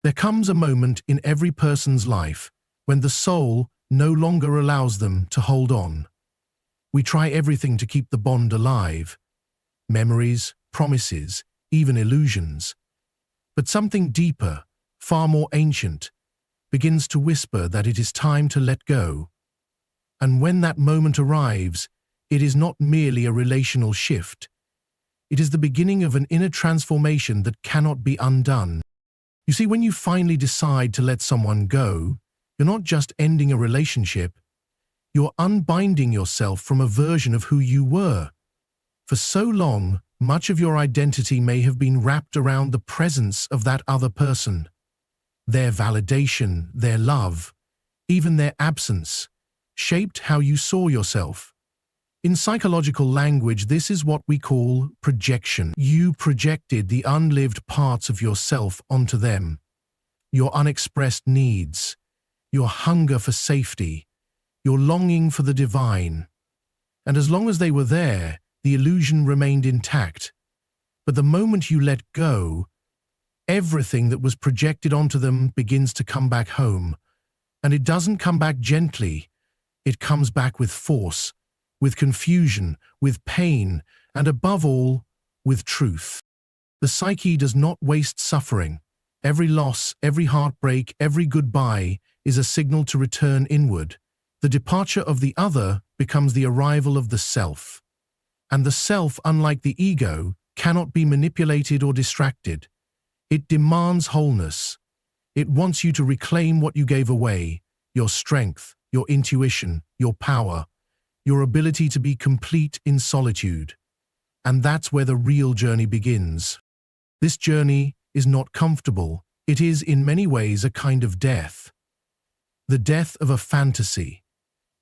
There comes a moment in every person's life when the soul no longer allows them to hold on. We try everything to keep the bond alive. Memories, promises, even illusions. But something deeper, far more ancient, begins to whisper that it is time to let go. And when that moment arrives, it is not merely a relational shift. It is the beginning of an inner transformation that cannot be undone. You see, when you finally decide to let someone go, you're not just ending a relationship, you're unbinding yourself from a version of who you were. For so long, much of your identity may have been wrapped around the presence of that other person. Their validation, their love, even their absence, shaped how you saw yourself. In psychological language, this is what we call projection. You projected the unlived parts of yourself onto them. Your unexpressed needs, your hunger for safety, your longing for the divine. And as long as they were there, the illusion remained intact. But the moment you let go, everything that was projected onto them begins to come back home. And it doesn't come back gently. It comes back with force, with confusion, with pain, and above all, with truth. The psyche does not waste suffering. Every loss, every heartbreak, every goodbye is a signal to return inward. The departure of the other becomes the arrival of the self. And the self, unlike the ego, cannot be manipulated or distracted. It demands wholeness. It wants you to reclaim what you gave away, your strength, your intuition, your power, your ability to be complete in solitude. And that's where the real journey begins. This journey is not comfortable. It is in many ways a kind of death. The death of a fantasy.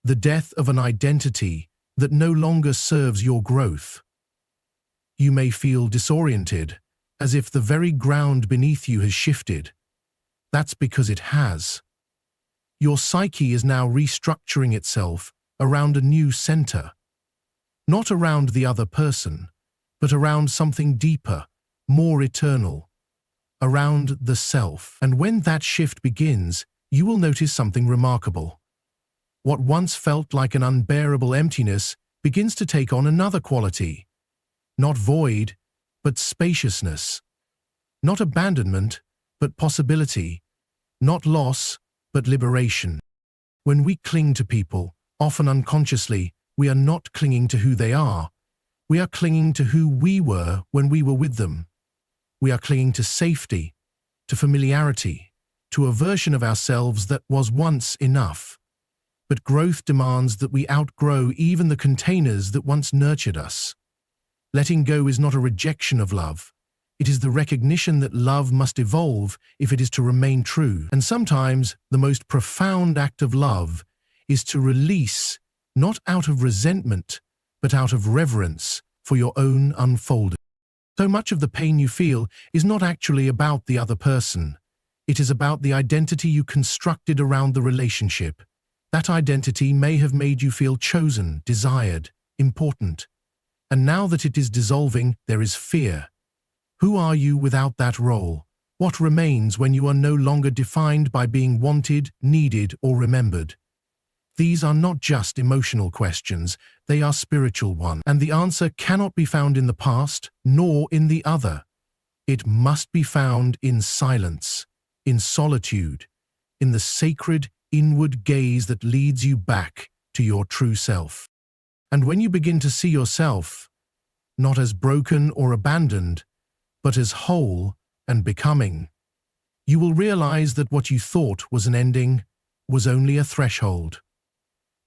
The death of an identity that no longer serves your growth. You may feel disoriented, as if the very ground beneath you has shifted. That's because it has. Your psyche is now restructuring itself around a new center. Not around the other person, but around something deeper, more eternal. Around the self. And when that shift begins, you will notice something remarkable. What once felt like an unbearable emptiness begins to take on another quality. Not void, but spaciousness. Not abandonment, but possibility. Not loss, but liberation. When we cling to people, often unconsciously, we are not clinging to who they are. We are clinging to who we were when we were with them. We are clinging to safety, to familiarity, to a version of ourselves that was once enough. But growth demands that we outgrow even the containers that once nurtured us. Letting go is not a rejection of love. It is the recognition that love must evolve if it is to remain true. And sometimes the most profound act of love is to release, not out of resentment, but out of reverence for your own unfolding. So much of the pain you feel is not actually about the other person. It is about the identity you constructed around the relationship. That identity may have made you feel chosen, desired, important. And now that it is dissolving, there is fear. Who are you without that role? What remains when you are no longer defined by being wanted, needed, or remembered? These are not just emotional questions, they are spiritual ones. And the answer cannot be found in the past, nor in the other. It must be found in silence, in solitude, in the sacred, inward gaze that leads you back to your true self. And when you begin to see yourself, not as broken or abandoned, but as whole and becoming, you will realize that what you thought was an ending was only a threshold.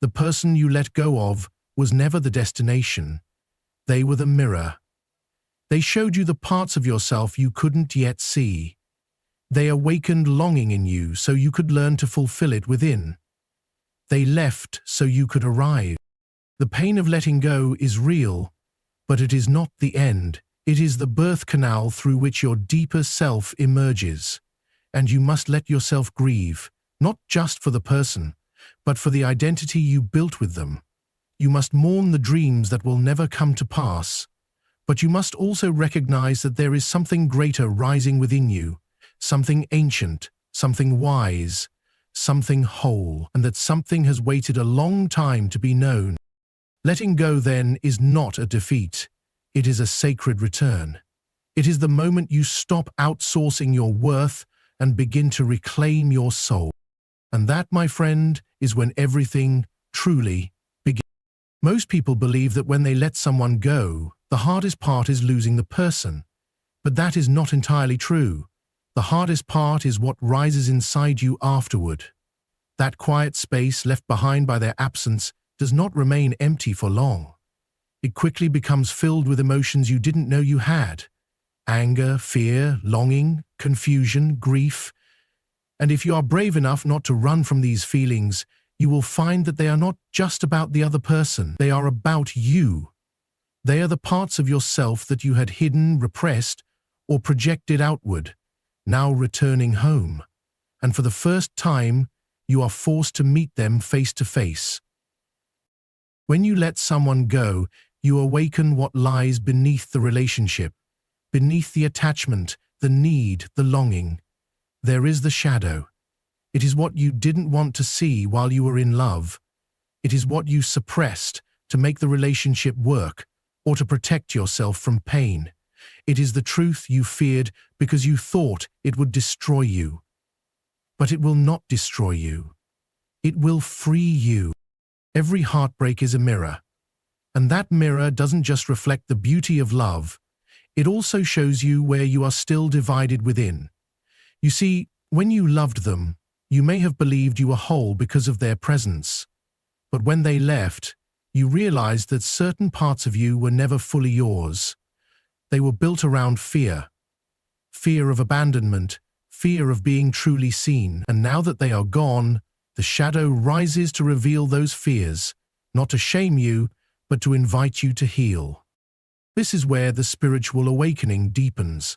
The person you let go of was never the destination. They were the mirror. They showed you the parts of yourself you couldn't yet see. They awakened longing in you so you could learn to fulfill it within. They left so you could arrive. The pain of letting go is real, but it is not the end. It is the birth canal through which your deeper self emerges. And you must let yourself grieve, not just for the person, but for the identity you built with them. You must mourn the dreams that will never come to pass, but you must also recognize that there is something greater rising within you, something ancient, something wise, something whole, and that something has waited a long time to be known. Letting go, then, is not a defeat. It is a sacred return. It is the moment you stop outsourcing your worth and begin to reclaim your soul. And that, my friend, is when everything truly begins. Most people believe that when they let someone go, the hardest part is losing the person. But that is not entirely true. The hardest part is what rises inside you afterward. That quiet space left behind by their absence does not remain empty for long. It quickly becomes filled with emotions you didn't know you had. Anger, fear, longing, confusion, grief. And if you are brave enough not to run from these feelings, you will find that they are not just about the other person. They are about you. They are the parts of yourself that you had hidden, repressed, or projected outward, now returning home. And for the first time, you are forced to meet them face to face. When you let someone go, you awaken what lies beneath the relationship, beneath the attachment, the need, the longing. There is the shadow. It is what you didn't want to see while you were in love. It is what you suppressed to make the relationship work or to protect yourself from pain. It is the truth you feared because you thought it would destroy you. But it will not destroy you. It will free you. Every heartbreak is a mirror. And that mirror doesn't just reflect the beauty of love, it also shows you where you are still divided within. You see, when you loved them, you may have believed you were whole because of their presence. But when they left, you realized that certain parts of you were never fully yours. They were built around fear. Fear of abandonment, fear of being truly seen. And now that they are gone, the shadow rises to reveal those fears, not to shame you, but to invite you to heal. This is where the spiritual awakening deepens.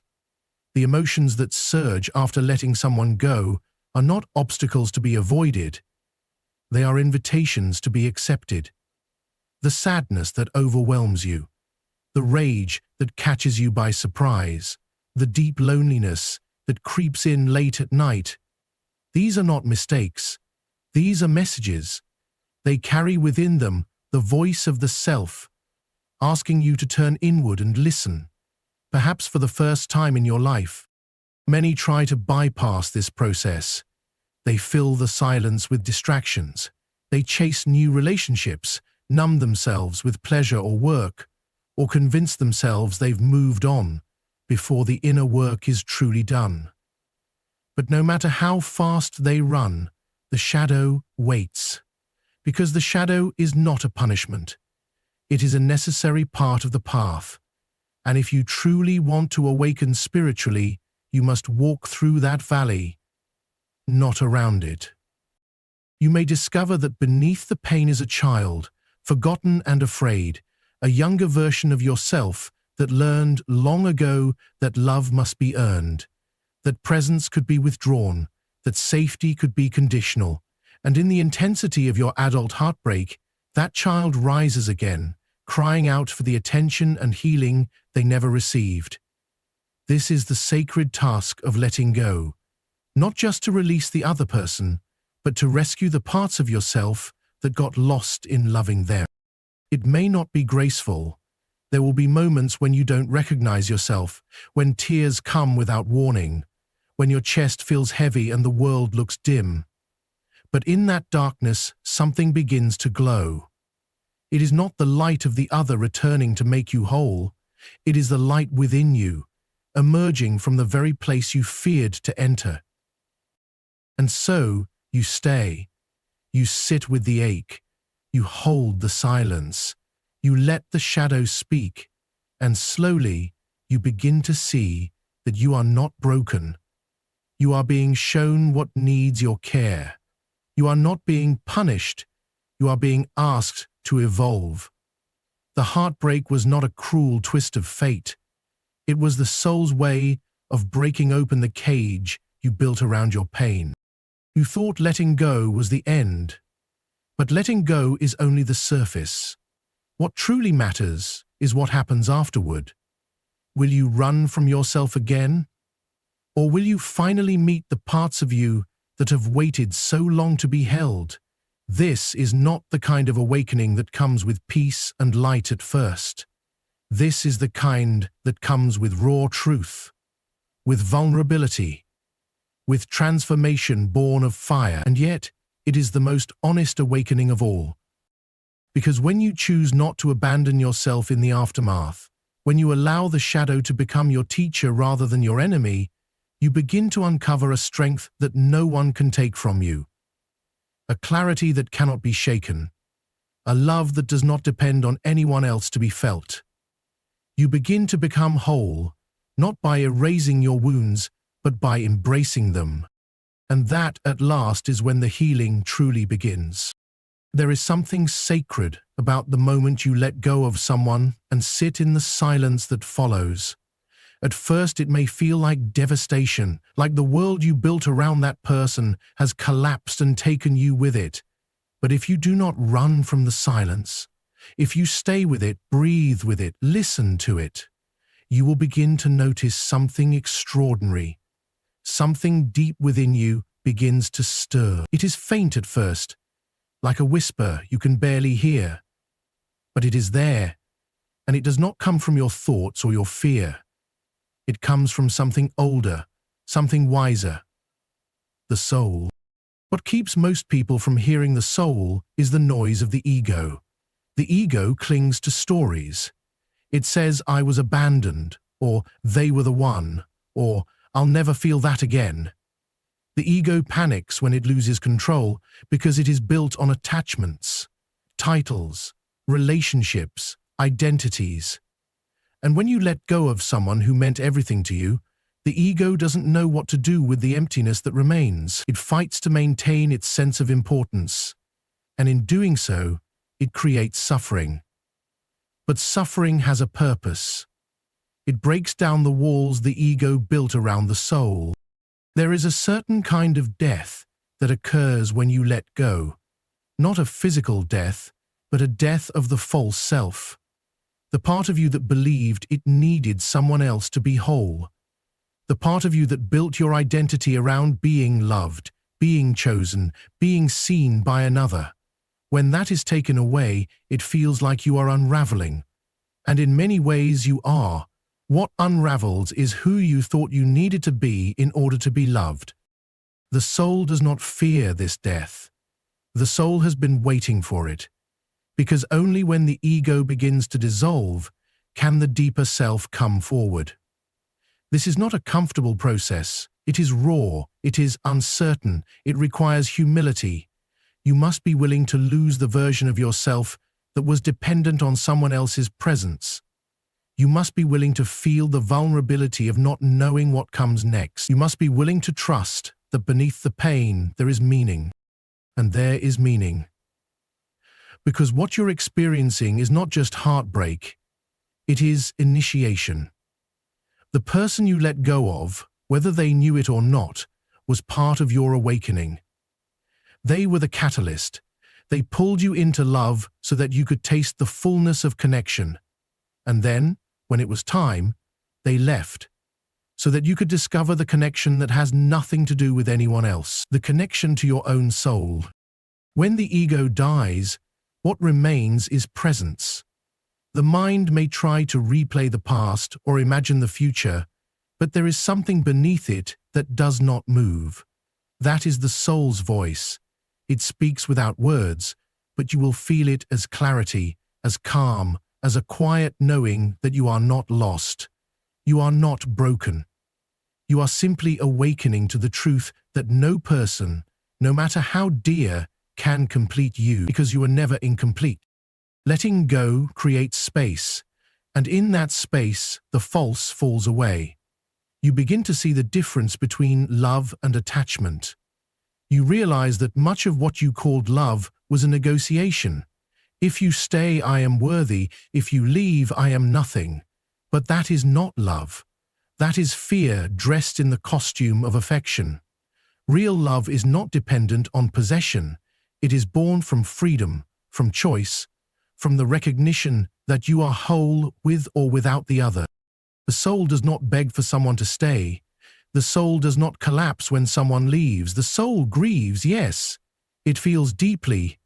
The emotions that surge after letting someone go are not obstacles to be avoided. They are invitations to be accepted. The sadness that overwhelms you, the rage that catches you by surprise, the deep loneliness that creeps in late at night. These are not mistakes. These are messages. They carry within them the voice of the self, asking you to turn inward and listen, perhaps for the first time in your life. Many try to bypass this process. They fill the silence with distractions. They chase new relationships, numb themselves with pleasure or work, or convince themselves they've moved on before the inner work is truly done. But no matter how fast they run, the shadow waits. Because the shadow is not a punishment. It is a necessary part of the path. And if you truly want to awaken spiritually, you must walk through that valley, not around it. You may discover that beneath the pain is a child, forgotten and afraid, a younger version of yourself that learned long ago that love must be earned, that presence could be withdrawn, that safety could be conditional. And in the intensity of your adult heartbreak, that child rises again, crying out for the attention and healing they never received. This is the sacred task of letting go, not just to release the other person, but to rescue the parts of yourself that got lost in loving them. It may not be graceful. There will be moments when you don't recognize yourself, when tears come without warning, when your chest feels heavy and the world looks dim. But in that darkness, something begins to glow. It is not the light of the other returning to make you whole. It is the light within you, emerging from the very place you feared to enter. And so, you stay. You sit with the ache. You hold the silence. You let the shadows speak. And slowly, you begin to see that you are not broken. You are being shown what needs your care. You are not being punished. You are being asked to evolve. The heartbreak was not a cruel twist of fate. It was the soul's way of breaking open the cage you built around your pain. You thought letting go was the end. But letting go is only the surface. What truly matters is what happens afterward. Will you run from yourself again? Or will you finally meet the parts of you that have waited so long to be held? This is not the kind of awakening that comes with peace and light at first. This is the kind that comes with raw truth, with vulnerability, with transformation born of fire, and yet it is the most honest awakening of all. Because when you choose not to abandon yourself in the aftermath, when you allow the shadow to become your teacher rather than your enemy, you begin to uncover a strength that no one can take from you, a clarity that cannot be shaken, a love that does not depend on anyone else to be felt. You begin to become whole, not by erasing your wounds, but by embracing them. And that, at last, is when the healing truly begins. There is something sacred about the moment you let go of someone and sit in the silence that follows. At first, it may feel like devastation, like the world you built around that person has collapsed and taken you with it. But if you do not run from the silence, if you stay with it, breathe with it, listen to it, you will begin to notice something extraordinary. Something deep within you begins to stir. It is faint at first, like a whisper you can barely hear. But it is there, and it does not come from your thoughts or your fear. It comes from something older, something wiser. The soul. What keeps most people from hearing the soul is the noise of the ego. The ego clings to stories. It says, "I was abandoned," or "they were the one," or "I'll never feel that again." The ego panics when it loses control because it is built on attachments, titles, relationships, identities. And when you let go of someone who meant everything to you, the ego doesn't know what to do with the emptiness that remains. It fights to maintain its sense of importance, and in doing so, it creates suffering. But suffering has a purpose. It breaks down the walls the ego built around the soul. There is a certain kind of death that occurs when you let go. Not a physical death, but a death of the false self. The part of you that believed it needed someone else to be whole. The part of you that built your identity around being loved, being chosen, being seen by another. When that is taken away, it feels like you are unraveling. And in many ways you are. What unravels is who you thought you needed to be in order to be loved. The soul does not fear this death. The soul has been waiting for it. Because only when the ego begins to dissolve can the deeper self come forward. This is not a comfortable process. It is raw. It is uncertain. It requires humility. You must be willing to lose the version of yourself that was dependent on someone else's presence. You must be willing to feel the vulnerability of not knowing what comes next. You must be willing to trust that beneath the pain there is meaning. And there is meaning. Because what you're experiencing is not just heartbreak, it is initiation. The person you let go of, whether they knew it or not, was part of your awakening. They were the catalyst. They pulled you into love so that you could taste the fullness of connection. And then, when it was time, they left, so that you could discover the connection that has nothing to do with anyone else, the connection to your own soul. When the ego dies, what remains is presence. The mind may try to replay the past or imagine the future, but there is something beneath it that does not move. That is the soul's voice. It speaks without words, but you will feel it as clarity, as calm, as a quiet knowing that you are not lost. You are not broken. You are simply awakening to the truth that no person, no matter how dear, can complete you, because you are never incomplete. Letting go creates space, and in that space, the false falls away. You begin to see the difference between love and attachment. You realize that much of what you called love was a negotiation. If you stay, I am worthy. If you leave, I am nothing. But that is not love. That is fear dressed in the costume of affection. Real love is not dependent on possession. It is born from freedom, from choice, from the recognition that you are whole with or without the other. The soul does not beg for someone to stay. The soul does not collapse when someone leaves. The soul grieves, yes. It feels deeply,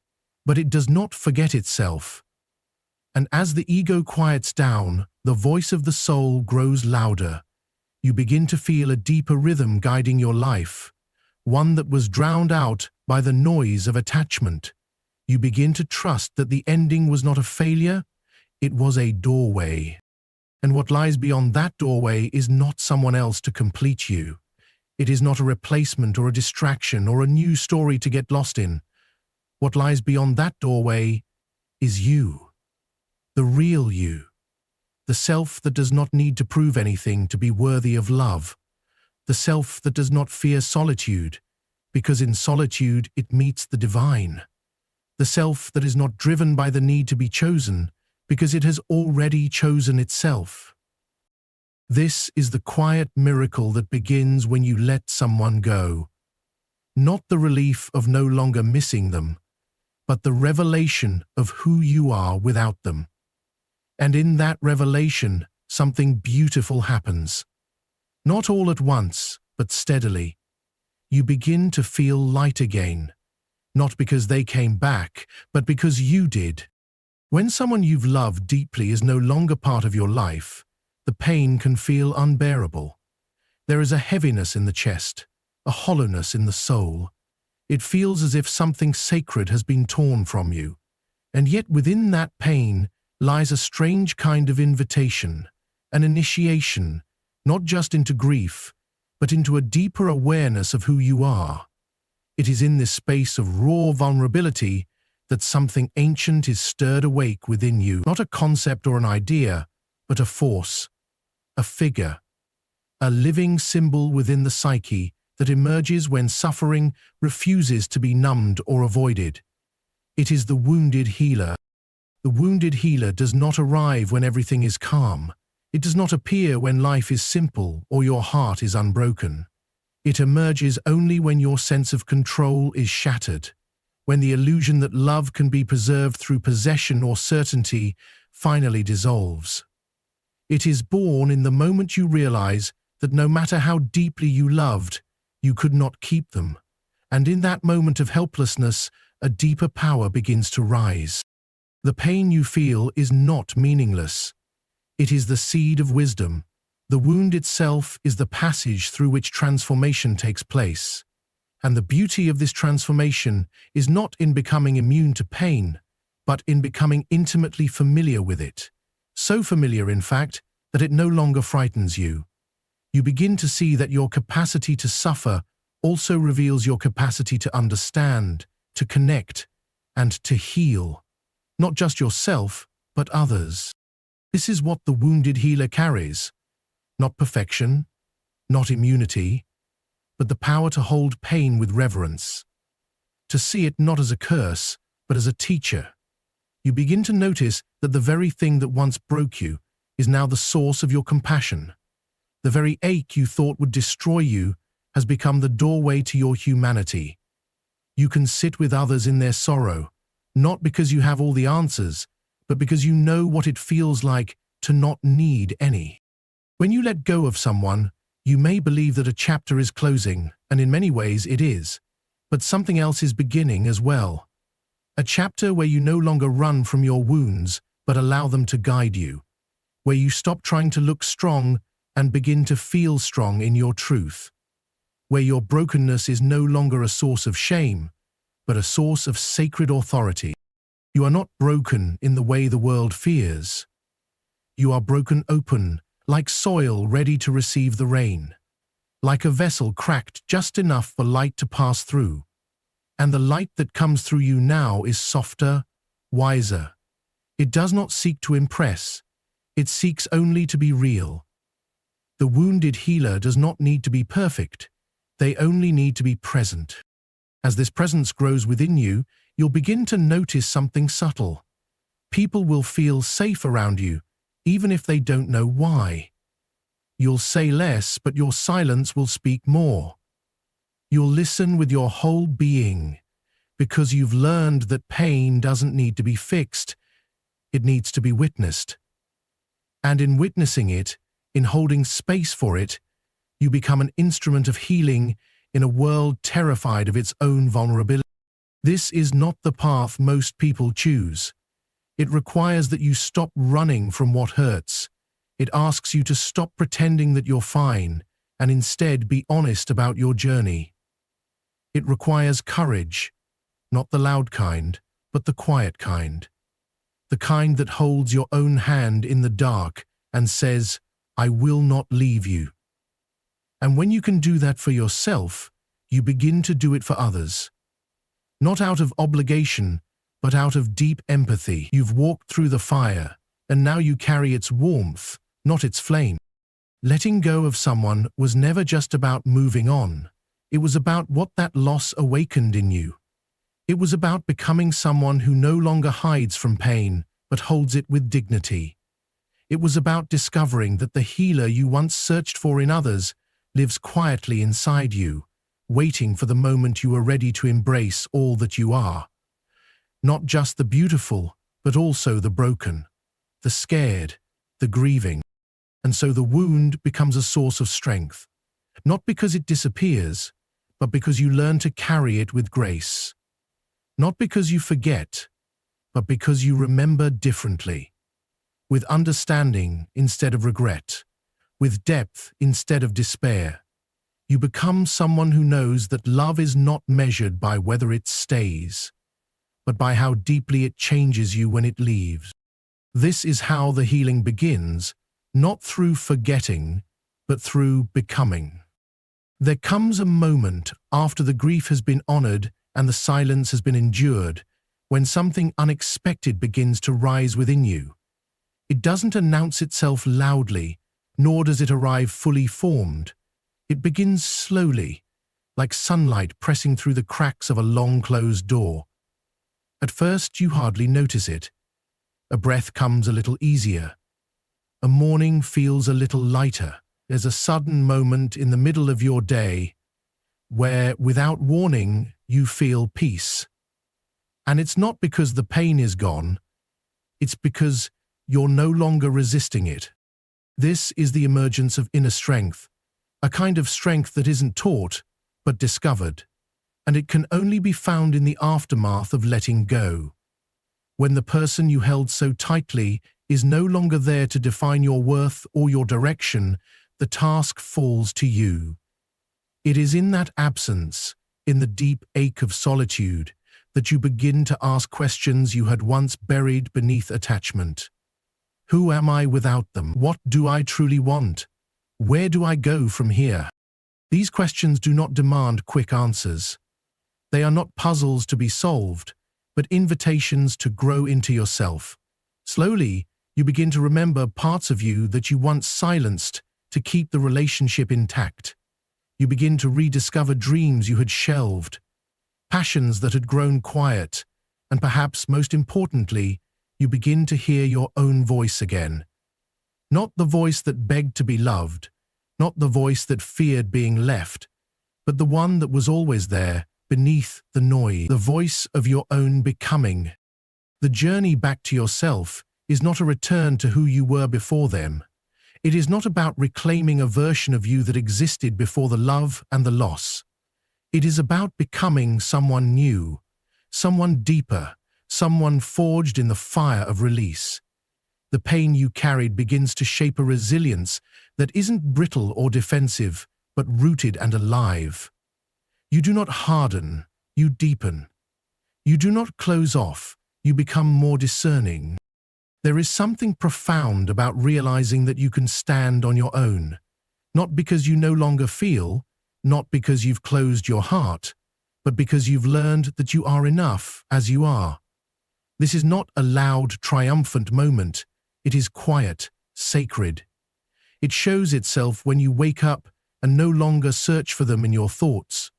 but it does not forget itself. And as the ego quiets down, the voice of the soul grows louder. You begin to feel a deeper rhythm guiding your life, one that was drowned out by the noise of attachment. You begin to trust that the ending was not a failure, it was a doorway. And what lies beyond that doorway is not someone else to complete you. It is not a replacement or a distraction or a new story to get lost in. What lies beyond that doorway is you, the real you, the self that does not need to prove anything to be worthy of love, the self that does not fear solitude, because in solitude it meets the divine, the self that is not driven by the need to be chosen, because it has already chosen itself. This is the quiet miracle that begins when you let someone go. Not the relief of no longer missing them, but the revelation of who you are without them. And in that revelation, something beautiful happens. Not all at once, but steadily. You begin to feel light again, not because they came back, but because you did. When someone you've loved deeply is no longer part of your life, the pain can feel unbearable. There is a heaviness in the chest, a hollowness in the soul. It feels as if something sacred has been torn from you. And yet within that pain lies a strange kind of invitation, an initiation, not just into grief, but into a deeper awareness of who you are. It is in this space of raw vulnerability that something ancient is stirred awake within you, not a concept or an idea, but a force, a figure, a living symbol within the psyche that emerges when suffering refuses to be numbed or avoided. It is the wounded healer. The wounded healer does not arrive when everything is calm. It does not appear when life is simple or your heart is unbroken. It emerges only when your sense of control is shattered, when the illusion that love can be preserved through possession or certainty finally dissolves. It is born in the moment you realize that no matter how deeply you loved, you could not keep them. And in that moment of helplessness, a deeper power begins to rise. The pain you feel is not meaningless. It is the seed of wisdom. The wound itself is the passage through which transformation takes place. And the beauty of this transformation is not in becoming immune to pain, but in becoming intimately familiar with it. So familiar, in fact, that it no longer frightens you. You begin to see that your capacity to suffer also reveals your capacity to understand, to connect, and to heal. Not just yourself, but others. This is what the wounded healer carries. Not perfection, not immunity, but the power to hold pain with reverence. To see it not as a curse, but as a teacher. You begin to notice that the very thing that once broke you is now the source of your compassion. The very ache you thought would destroy you has become the doorway to your humanity. You can sit with others in their sorrow, not because you have all the answers, but because you know what it feels like to not need any. When you let go of someone, you may believe that a chapter is closing, and in many ways it is, but something else is beginning as well. A chapter where you no longer run from your wounds, but allow them to guide you, where you stop trying to look strong and begin to feel strong in your truth, where your brokenness is no longer a source of shame, but a source of sacred authority. You are not broken in the way the world fears. You are broken open, like soil ready to receive the rain, like a vessel cracked just enough for light to pass through. And the light that comes through you now is softer, wiser. It does not seek to impress. It seeks only to be real. The wounded healer does not need to be perfect. They only need to be present. As this presence grows within you, you'll begin to notice something subtle. People will feel safe around you, even if they don't know why. You'll say less, but your silence will speak more. You'll listen with your whole being, because you've learned that pain doesn't need to be fixed. It needs to be witnessed. And in witnessing it, in holding space for it, You become an instrument of healing in a world terrified of its own vulnerability. This is not the path most people choose. It requires that you stop running from what hurts. It asks you to stop pretending that you're fine and instead be honest about your journey. It requires courage, not the loud kind, but the quiet kind. The kind that holds your own hand in the dark and says, "I will not leave you." And when you can do that for yourself, you begin to do it for others. Not out of obligation, but out of deep empathy. You've walked through the fire, and now you carry its warmth, not its flame. Letting go of someone was never just about moving on. It was about what that loss awakened in you. It was about becoming someone who no longer hides from pain, but holds it with dignity. It was about discovering that the healer you once searched for in others lives quietly inside you, waiting for the moment you are ready to embrace all that you are. Not just the beautiful, but also the broken, the scared, the grieving. And so the wound becomes a source of strength, not because it disappears, but because you learn to carry it with grace. Not because you forget, but because you remember differently, with understanding instead of regret, with depth instead of despair. You become someone who knows that love is not measured by whether it stays, but by how deeply it changes you when it leaves. This is how the healing begins, not through forgetting, but through becoming. There comes a moment after the grief has been honored and the silence has been endured, when something unexpected begins to rise within you. It doesn't announce itself loudly, nor does it arrive fully formed. It begins slowly, like sunlight pressing through the cracks of a long-closed door. At first, you hardly notice it. A breath comes a little easier. A morning feels a little lighter. There's a sudden moment in the middle of your day where, without warning, you feel peace. And it's not because the pain is gone. It's because you're no longer resisting it. This is the emergence of inner strength, a kind of strength that isn't taught, but discovered. And it can only be found in the aftermath of letting go. When the person you held so tightly is no longer there to define your worth or your direction, the task falls to you. It is in that absence, in the deep ache of solitude, that you begin to ask questions you had once buried beneath attachment. Who am I without them? What do I truly want? Where do I go from here? These questions do not demand quick answers. They are not puzzles to be solved, but invitations to grow into yourself. Slowly, you begin to remember parts of you that you once silenced to keep the relationship intact. You begin to rediscover dreams you had shelved, passions that had grown quiet, and perhaps most importantly, you begin to hear your own voice again. Not the voice that begged to be loved, not the voice that feared being left, but the one that was always there, beneath the noise, the voice of your own becoming. The journey back to yourself is not a return to who you were before them. It is not about reclaiming a version of you that existed before the love and the loss. It is about becoming someone new, someone deeper, someone forged in the fire of release. The pain you carried begins to shape a resilience that isn't brittle or defensive, but rooted and alive. You do not harden, you deepen. You do not close off, you become more discerning. There is something profound about realizing that you can stand on your own, not because you no longer feel, not because you've closed your heart, but because you've learned that you are enough as you are. This is not a loud, triumphant moment. It is quiet, sacred. It shows itself when you wake up and no longer search for them in your thoughts,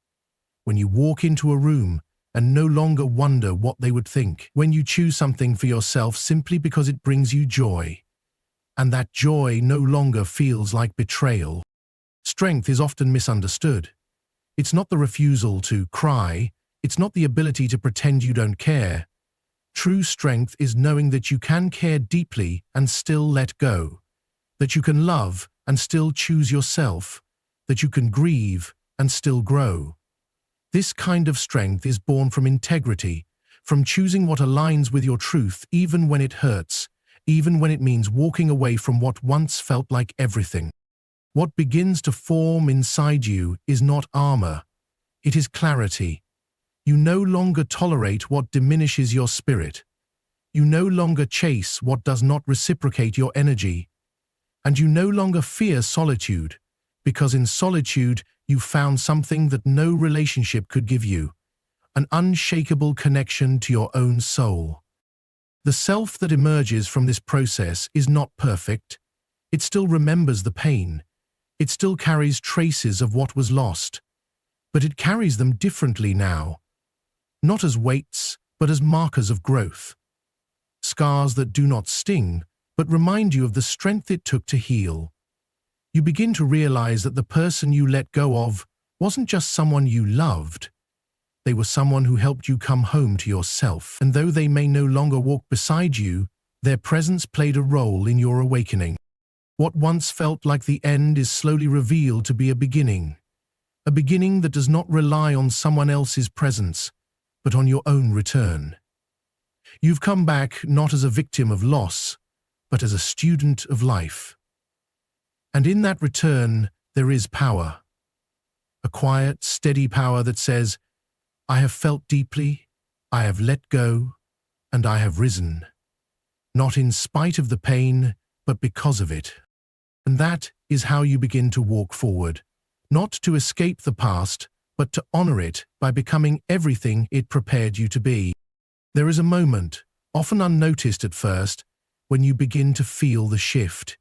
when you walk into a room and no longer wonder what they would think, when you choose something for yourself simply because it brings you joy, and that joy no longer feels like betrayal. Strength is often misunderstood. It's not the refusal to cry, it's not the ability to pretend you don't care. True strength is knowing that you can care deeply and still let go, that you can love and still choose yourself, that you can grieve and still grow. This kind of strength is born from integrity, from choosing what aligns with your truth even when it hurts, even when it means walking away from what once felt like everything. What begins to form inside you is not armor, it is clarity. You no longer tolerate what diminishes your spirit. You no longer chase what does not reciprocate your energy. And you no longer fear solitude, because in solitude you found something that no relationship could give you, an unshakable connection to your own soul. The self that emerges from this process is not perfect. It still remembers the pain. It still carries traces of what was lost. But it carries them differently now. Not as weights, but as markers of growth. Scars that do not sting, but remind you of the strength it took to heal. You begin to realize that the person you let go of wasn't just someone you loved. They were someone who helped you come home to yourself, and though they may no longer walk beside you, their presence played a role in your awakening. What once felt like the end is slowly revealed to be a beginning that does not rely on someone else's presence, but on your own return. You've come back not as a victim of loss, but as a student of life. And in that return, there is power. A quiet, steady power that says, I have felt deeply, I have let go, and I have risen. Not in spite of the pain, but because of it. And that is how you begin to walk forward, not to escape the past, but to honor it by becoming everything it prepared you to be. There is a moment, often unnoticed at first, when you begin to feel the shift.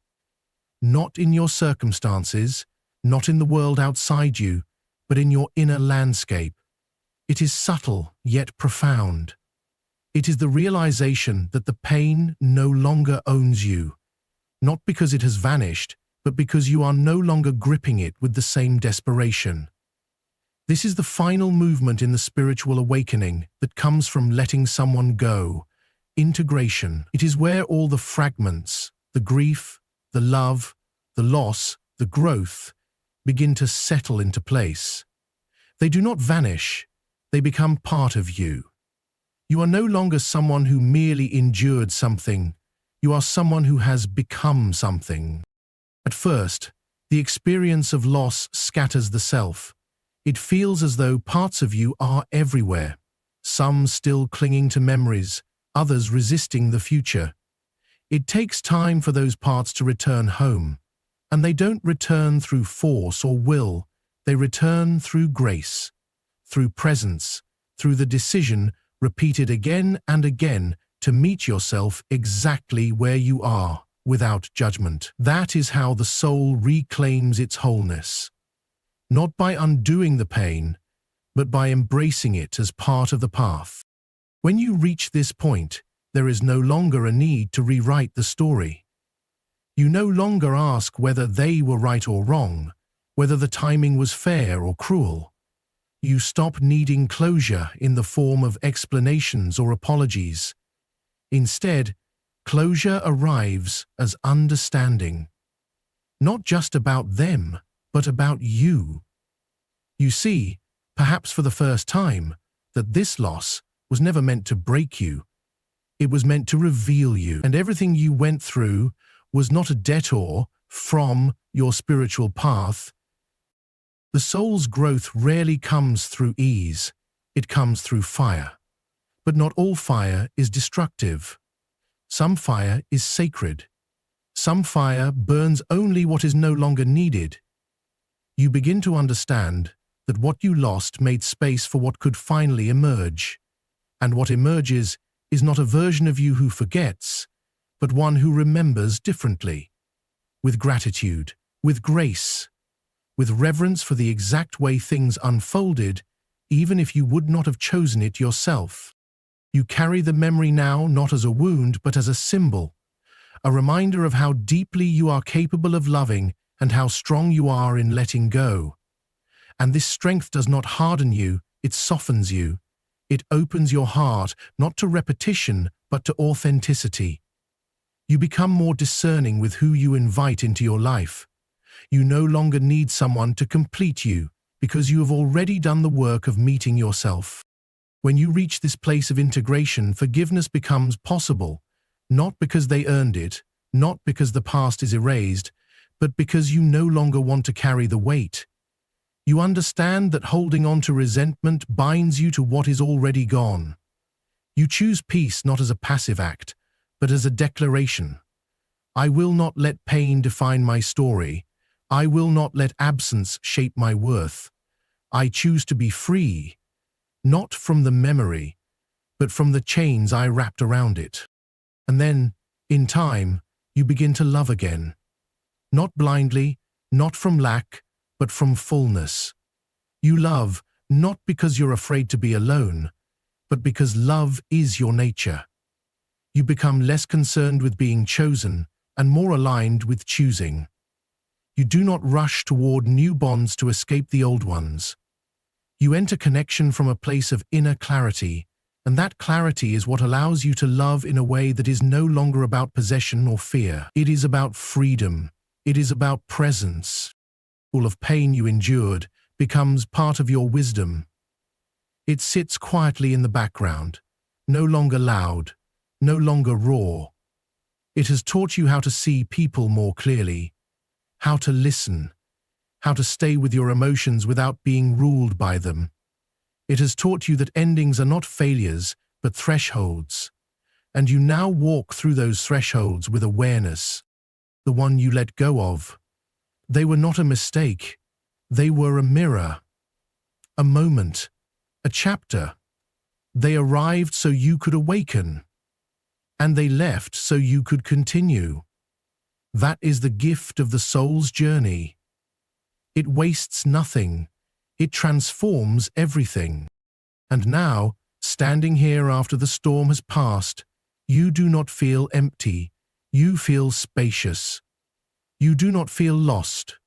Not in your circumstances, not in the world outside you, but in your inner landscape. It is subtle, yet profound. It is the realization that the pain no longer owns you, not because it has vanished, but because you are no longer gripping it with the same desperation. This is the final movement in the spiritual awakening that comes from letting someone go. Integration. It is where all the fragments, the grief, the love, the loss, the growth, begin to settle into place. They do not vanish. They become part of you. You are no longer someone who merely endured something. You are someone who has become something. At first, the experience of loss scatters the self. It feels as though parts of you are everywhere, some still clinging to memories, others resisting the future. It takes time for those parts to return home, and they don't return through force or will, they return through grace, through presence, through the decision, repeated again and again, to meet yourself exactly where you are, without judgment. That is how the soul reclaims its wholeness. Not by undoing the pain, but by embracing it as part of the path. When you reach this point, there is no longer a need to rewrite the story. You no longer ask whether they were right or wrong, whether the timing was fair or cruel. You stop needing closure in the form of explanations or apologies. Instead, closure arrives as understanding. Not just about them, but about you. You see, perhaps for the first time, that this loss was never meant to break you. It was meant to reveal you, and everything you went through was not a detour from your spiritual path. The soul's growth rarely comes through ease, it comes through fire. But not all fire is destructive. Some fire is sacred. Some fire burns only what is no longer needed. You begin to understand that what you lost made space for what could finally emerge. And what emerges is not a version of you who forgets, but one who remembers differently, with gratitude, with grace, with reverence for the exact way things unfolded, even if you would not have chosen it yourself. You carry the memory now not as a wound, but as a symbol, a reminder of how deeply you are capable of loving and how strong you are in letting go. And this strength does not harden you, it softens you. It opens your heart, not to repetition, but to authenticity. You become more discerning with who you invite into your life, You no longer need someone to complete you because you have already done the work of meeting yourself. When you reach this place of integration, forgiveness becomes possible, not because they earned it, not because the past is erased, but because you no longer want to carry the weight. You understand that holding on to resentment binds you to what is already gone. You choose peace not as a passive act, but as a declaration. I will not let pain define my story. I will not let absence shape my worth. I choose to be free, not from the memory, but from the chains I wrapped around it. And then, in time, you begin to love again. Not blindly, not from lack, but from fullness. You love not because you're afraid to be alone, but because love is your nature. You become less concerned with being chosen and more aligned with choosing. You do not rush toward new bonds to escape the old ones. You enter connection from a place of inner clarity, and that clarity is what allows you to love in a way that is no longer about possession or fear. It is about freedom. It is about presence. All of pain you endured becomes part of your wisdom. It sits quietly in the background, no longer loud, no longer raw. It has taught you how to see people more clearly, how to listen, how to stay with your emotions without being ruled by them. It has taught you that endings are not failures, but thresholds, and you now walk through those thresholds with awareness. The one you let go of. They were not a mistake. They were a mirror, a moment, a chapter. They arrived so you could awaken, and they left so you could continue. That is the gift of the soul's journey. It wastes nothing. It transforms everything. And now, standing here after the storm has passed, you do not feel empty. You feel spacious. You do not feel lost.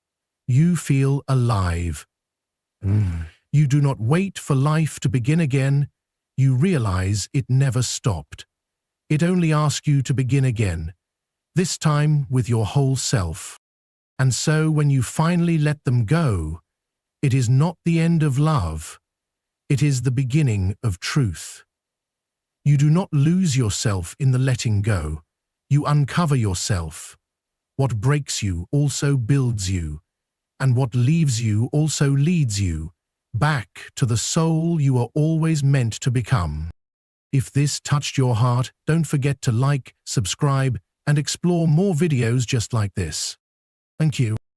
You feel alive. You do not wait for life to begin again. You realize it never stopped. It only asks you to begin again, this time with your whole self. And so when you finally let them go, it is not the end of love. It is the beginning of truth. You do not lose yourself in the letting go. You uncover yourself. What breaks you also builds you, and what leaves you also leads you back to the soul you are always meant to become. If this touched your heart, don't forget to like, subscribe, and explore more videos just like this. Thank you.